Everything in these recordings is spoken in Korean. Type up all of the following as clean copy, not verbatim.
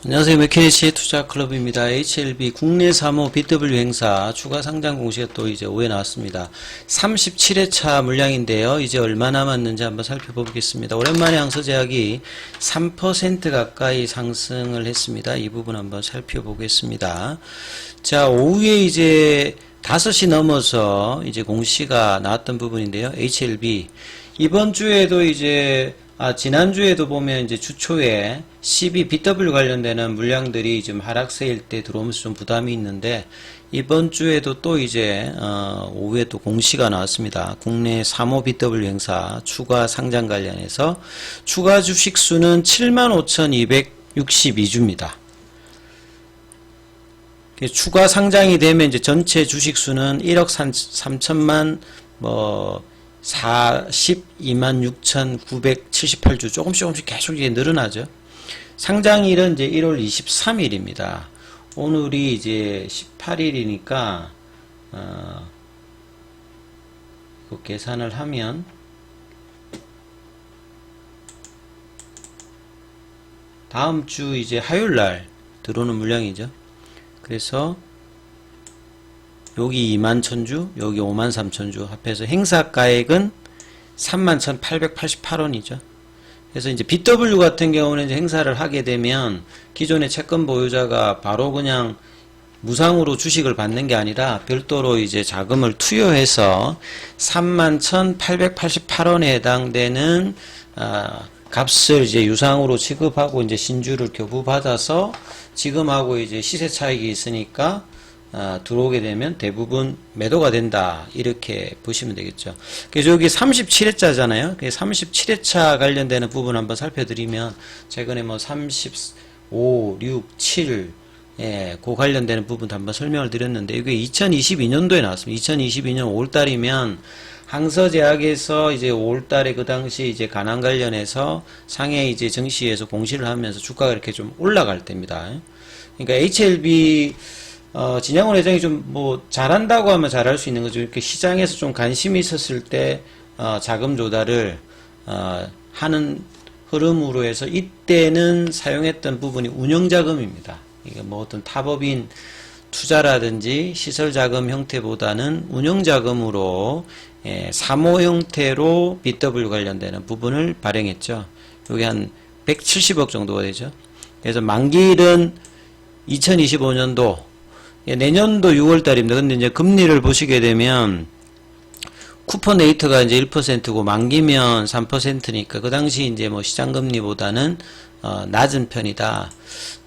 안녕하세요. 맥케니치 투자클럽입니다. HLB 국내 사모 BW 행사 추가 상장 공시가 또 이제 5회 나왔습니다. 37회차 물량인데요. 이제 얼마 남았는지 한번 살펴보겠습니다. 오랜만에 항서제약이 3% 가까이 상승을 했습니다. 이 부분 한번 살펴보겠습니다. 자, 오후에 이제 5시 넘어서 이제 공시가 나왔던 부분인데요. HLB 이번 주에도 이제 지난주에도 보면 이제 주초에 BW 관련되는 물량들이 지금 하락세일 때 들어오면서 좀 부담이 있는데, 이번 주에도 또 이제, 오후에 또 공시가 나왔습니다. 국내 사모 BW 행사 추가 상장 관련해서 추가 주식 수는 75,262주입니다. 추가 상장이 되면 이제 전체 주식 수는 1억 3천만, 426,978주 조금씩 계속 이제 늘어나죠. 상장일은 이제 1월 23일입니다. 오늘이 이제 18일이니까 이거 계산을 하면 다음 주 이제 화요일날 들어오는 물량이죠. 그래서 여기 21,000주, 여기 53,000주 합해서 행사가액은 31,888원이죠. 그래서 이제 BW 같은 경우는 이제 행사를 하게 되면 기존의 채권 보유자가 바로 그냥 무상으로 주식을 받는 게 아니라 별도로 이제 자금을 투여해서 31,888원에 해당되는 값을 이제 유상으로 지급하고 이제 신주를 교부받아서 지금하고 이제 시세 차익이 있으니까 들어오게 되면 대부분 매도가 된다, 이렇게 보시면 되겠죠. 그래서 여기 37회차잖아요. 37회차 관련되는 부분 한번 살펴드리면, 최근에 뭐 35, 6, 7, 그 관련되는 부분도 한번 설명을 드렸는데, 이게 2022년도에 나왔습니다. 2022년 5월달이면 항서제약에서 이제 5월달에 그 당시 이제 가난 관련해서 상해 이제 증시에서 공시를 하면서 주가가 이렇게 좀 올라갈 때입니다. 그러니까 HLB 진양원 회장이 좀 잘한다고 하면 잘할 수 있는 거죠. 이렇게 시장에서 좀 관심이 있었을 때 자금 조달을 하는 흐름으로 해서 이때는 사용했던 부분이 운영자금입니다. 이게 어떤 타법인 투자라든지 시설자금 형태보다는 운영자금으로 사모 형태로 BW 관련되는 부분을 발행했죠. 여기 한 170억 정도가 되죠. 그래서 만기일은 2025년도 내년도 6월달입니다. 근데 이제 금리를 보시게 되면 쿠폰 레이트가 이제 1%고 만기면 3%니까 그 당시 이제 시장금리보다는 낮은 편이다.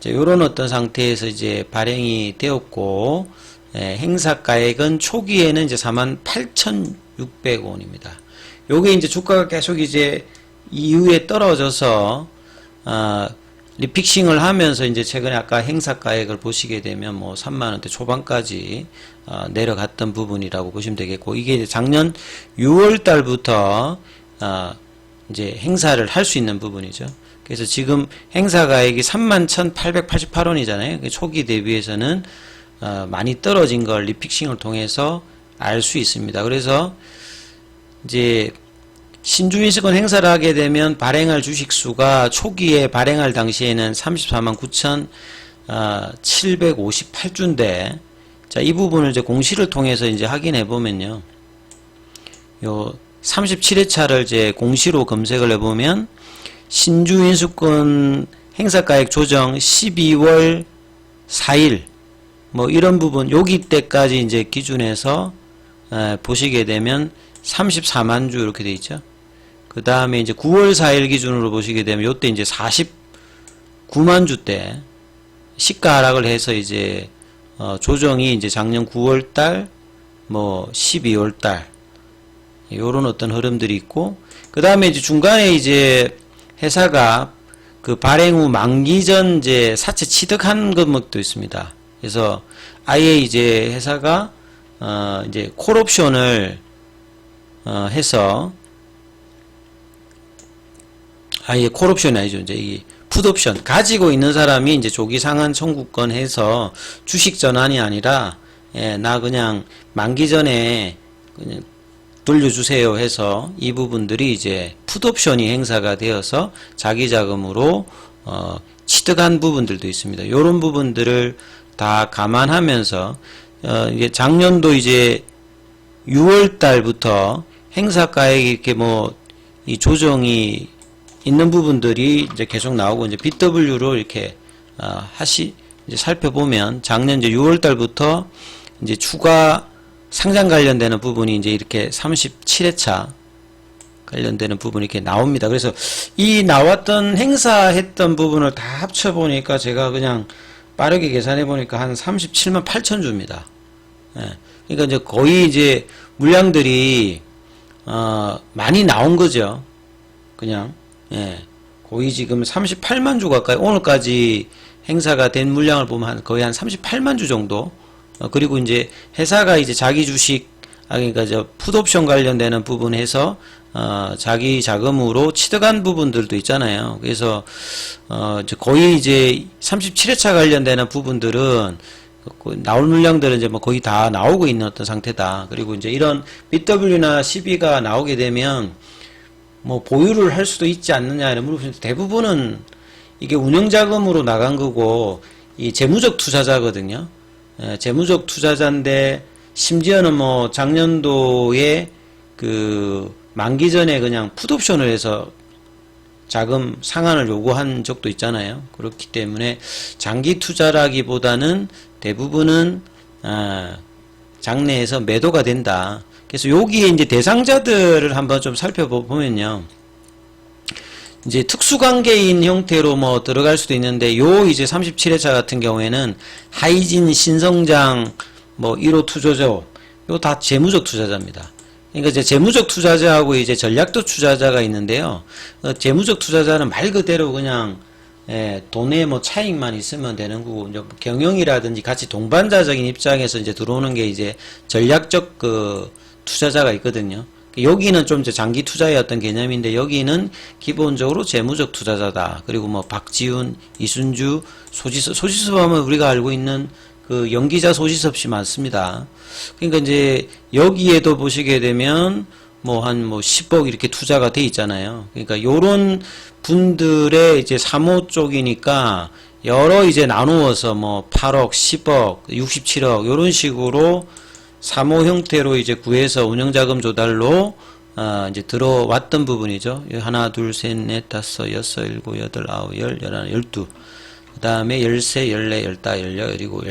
요런 어떤 상태에서 이제 발행이 되었고, 행사가액은 초기에는 이제 48,600원입니다. 요게 이제 주가가 계속 이제 이후에 떨어져서 리픽싱을 하면서 이제 최근에 아까 행사가액을 보시게 되면 3만원대 초반까지 내려갔던 부분이라고 보시면 되겠고, 이게 이제 작년 6월달부터 이제 행사를 할 수 있는 부분이죠. 그래서 지금 행사가액이 31,888원이잖아요. 초기 대비해서는 많이 떨어진 걸 리픽싱을 통해서 알 수 있습니다. 그래서 이제 신주인수권 행사를 하게 되면 발행할 주식수가 초기에 발행할 당시에는 349,758주인데, 자, 이 부분을 이제 공시를 통해서 이제 확인해 보면요. 요 37회차를 이제 공시로 검색을 해 보면 신주인수권 행사가액 조정 12월 4일 이런 부분, 여기 때까지 이제 기준해서 보시게 되면 34만 주 이렇게 돼 있죠. 그 다음에 이제 9월 4일 기준으로 보시게 되면 요때 이제 49만 주 때 시가 하락을 해서 이제 조정이 이제 작년 9월 달 12월 달 요런 어떤 흐름들이 있고, 그 다음에 이제 중간에 이제 회사가 그 발행 후 만기 전 이제 사채 취득한 것도 있습니다. 그래서 아예 이제 회사가 이제 콜옵션을 해서, 아예 콜옵션이 아니죠. 이제 이 풋옵션 가지고 있는 사람이 이제 조기 상환 청구권 해서 주식 전환이 아니라, 나 그냥 만기 전에 그냥 돌려주세요 해서 이 부분들이 이제 풋옵션이 행사가 되어서 자기 자금으로 취득한 부분들도 있습니다. 이런 부분들을 다 감안하면서 이제 작년도 이제 6월 달부터 행사가액이 이렇게 뭐 이 조정이 있는 부분들이 이제 계속 나오고 이제 BW로 이렇게 이제 살펴보면 작년 이제 6월 달부터 이제 추가 상장 관련되는 부분이 이제 이렇게 37회차 관련되는 부분이 이렇게 나옵니다. 그래서 이 나왔던 행사했던 부분을 다 합쳐보니까 제가 그냥 빠르게 계산해 보니까 한 37만 8천 주입니다. 예. 그러니까 이제 거의 이제 물량들이 많이 나온 거죠. 그냥 예. 거의 지금 38만 주 가까이 오늘까지 행사가 된 물량을 보면 거의 한 38만 주 정도. 그리고 이제 회사가 이제 자기 주식 그러니까 저 풋옵션 관련되는 부분 해서 자기 자금으로 취득한 부분들도 있잖아요. 그래서 거의 이제 37회차 관련되는 부분들은 나올 물량들은 이제 뭐 거의 다 나오고 있는 어떤 상태다. 그리고 이제 이런 BW나 CB가 나오게 되면 뭐 보유를 할 수도 있지 않느냐 이런 물으시는데 대부분은 이게 운영자금으로 나간 거고 이 재무적 투자자거든요. 재무적 투자자인데 심지어는 뭐 작년도에 그 만기 전에 그냥 풋옵션을 해서 자금 상환을 요구한 적도 있잖아요. 그렇기 때문에 장기 투자라기보다는 대부분은 장내에서 매도가 된다. 그래서 여기에 이제 대상자들을 한번 좀 살펴보면요. 이제 특수관계인 형태로 뭐 들어갈 수도 있는데 요 이제 37회차 같은 경우에는 하이진, 신성장, 뭐 1호 투자자 요 다 재무적 투자자입니다. 그러니까 이제 재무적 투자자하고 이제 전략적 투자자가 있는데요. 재무적 투자자는 말 그대로 그냥 돈의 뭐 차익만 있으면 되는 거고 이제 경영이라든지 같이 동반자적인 입장에서 이제 들어오는 게 이제 전략적 그 투자자가 있거든요. 여기는 좀 이제 장기 투자의 어떤 개념인데 여기는 기본적으로 재무적 투자자다. 그리고 뭐 박지훈, 이순주, 소지섭 하면 우리가 알고 있는 그 연기자 소지섭 씨 많습니다. 그러니까 이제 여기에도 보시게 되면 뭐 한 뭐 10억 이렇게 투자가 돼 있잖아요. 그러니까 요런 분들의 이제 사모 쪽이니까 여러 이제 나누어서 뭐 8억, 10억, 67억 요런 식으로 사모 형태로 이제 구해서 운영자금 조달로 이제 들어왔던 부분이죠. 하나, 둘, 셋, 넷, 다섯, 여섯, 일곱, 여덟, 아홉, 열, 열하나, 열두. 그 다음에 열세, 열네, 열다, 열여덟이고,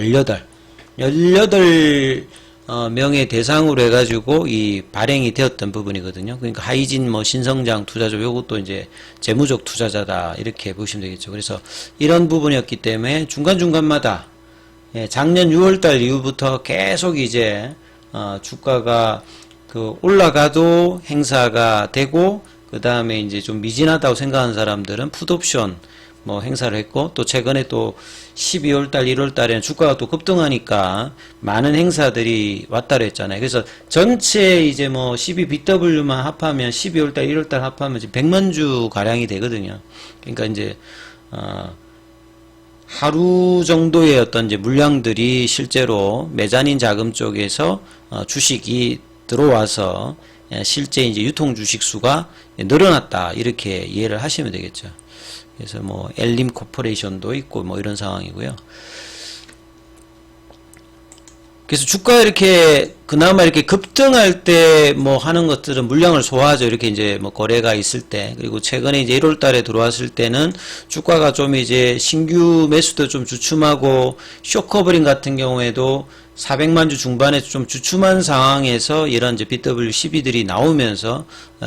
18명의 대상으로 해가지고 이 발행이 되었던 부분이거든요. 그러니까 하이진, 뭐 신성장 투자자, 요것도 이제 재무적 투자자다. 이렇게 보시면 되겠죠. 그래서 이런 부분이었기 때문에 중간중간마다 작년 6월달 이후부터 계속 이제 주가가 그 올라가도 행사가 되고 그 다음에 이제 좀 미진하다고 생각하는 사람들은 풋옵션 뭐 행사를 했고 또 최근에 또 12월달 1월달에는 주가가 또 급등하니까 많은 행사들이 왔다고 했잖아요. 그래서 전체 이제 뭐 12BW만 합하면 12월달 1월달 합하면 지금 100만 주 가량이 되거든요. 그러니까 이제 하루 정도의 어떤 이제 물량들이 실제로 메자닌 자금 쪽에서 주식이 들어와서 실제 이제 유통 주식 수가 늘어났다 이렇게 이해를 하시면 되겠죠. 그래서 뭐 엘림 코퍼레이션도 있고 뭐 이런 상황이고요. 그래서 주가 이렇게 그나마 이렇게 급등할 때 뭐 하는 것들은 물량을 소화하죠. 이렇게 이제 뭐 거래가 있을 때. 그리고 최근에 이제 1월 달에 들어왔을 때는 주가가 좀 이제 신규 매수도 좀 주춤하고 쇼커버링 같은 경우에도 400만 주 중반에 좀 주춤한 상황에서 이런 이제 BW12들이 나오면서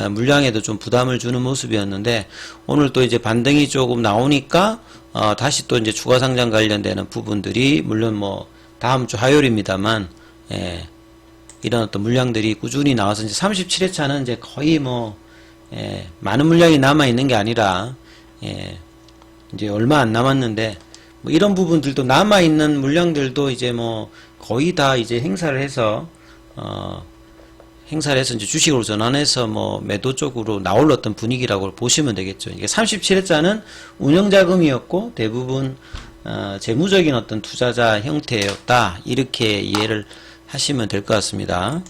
물량에도 좀 부담을 주는 모습이었는데 오늘 또 이제 반등이 조금 나오니까 다시 또 이제 추가 상장 관련되는 부분들이 물론 뭐 다음 주 화요일입니다만 이런 어떤 물량들이 꾸준히 나와서 이제 37회차는 이제 거의 뭐 많은 물량이 남아 있는 게 아니라 이제 얼마 안 남았는데 뭐 이런 부분들도 남아 있는 물량들도 이제 뭐 거의 다 이제 행사를 해서 이제 주식으로 전환해서 뭐 매도 쪽으로 나올 어떤 분위기라고 보시면 되겠죠. 이게 37회차는 운영자금이었고 대부분 재무적인 어떤 투자자 형태였다. 이렇게 이해를 하시면 될 것 같습니다.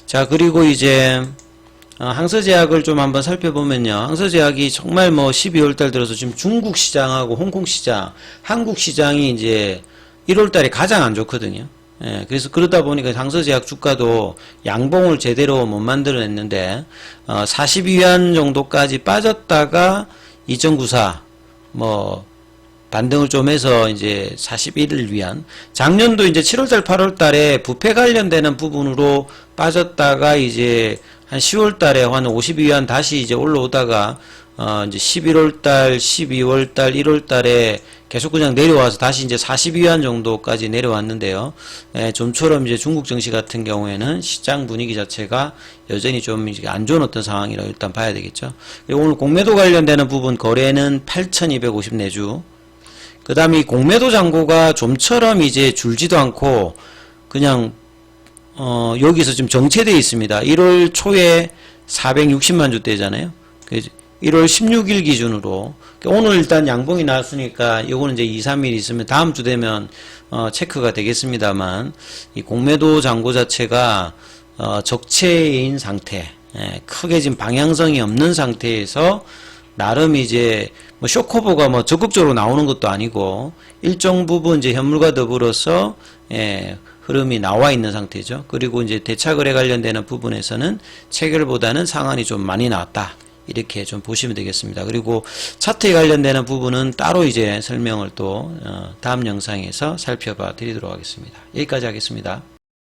자, 그리고 이제 항서제약을 좀 한번 살펴보면요. 항서제약이 정말 뭐 12월 달 들어서 지금 중국 시장하고 홍콩 시장, 한국 시장이 이제 1월 달에 가장 안 좋거든요. 예, 그래서 그러다 보니까 항서제약 주가도 양봉을 제대로 못 만들어냈는데, 42위안 정도까지 빠졌다가 2.94, 뭐, 반등을 좀 해서 이제 41위안. 작년도 이제 7월달, 8월달에 부패 관련되는 부분으로 빠졌다가 이제 한 10월달에 한 52위안 다시 이제 올라오다가 이제 11월달, 12월달, 1월달에 계속 그냥 내려와서 다시 이제 42위안 정도까지 내려왔는데요. 좀처럼 이제 중국 증시 같은 경우에는 시장 분위기 자체가 여전히 좀 안 좋은 어떤 상황이라고 일단 봐야 되겠죠. 그리고 오늘 공매도 관련되는 부분 거래는 8,254주. 그 다음에 이 공매도 잔고가 좀처럼 이제 줄지도 않고 그냥 여기서 지금 정체되어 있습니다. 1월 초에 460만 주대잖아요. 1월 16일 기준으로 오늘 일단 양봉이 나왔으니까 이거는 이제 2, 3일 있으면 다음 주 되면 체크가 되겠습니다만 이 공매도 잔고 자체가 적체인 상태, 크게 지금 방향성이 없는 상태에서 나름 이제 뭐 쇼커버가 뭐 적극적으로 나오는 것도 아니고 일정 부분 이제 현물과 더불어서 흐름이 나와 있는 상태죠. 그리고 이제 대차거래 관련되는 부분에서는 체결보다는 상한이 좀 많이 나왔다. 이렇게 좀 보시면 되겠습니다. 그리고 차트에 관련되는 부분은 따로 이제 설명을 또 다음 영상에서 살펴봐 드리도록 하겠습니다. 여기까지 하겠습니다.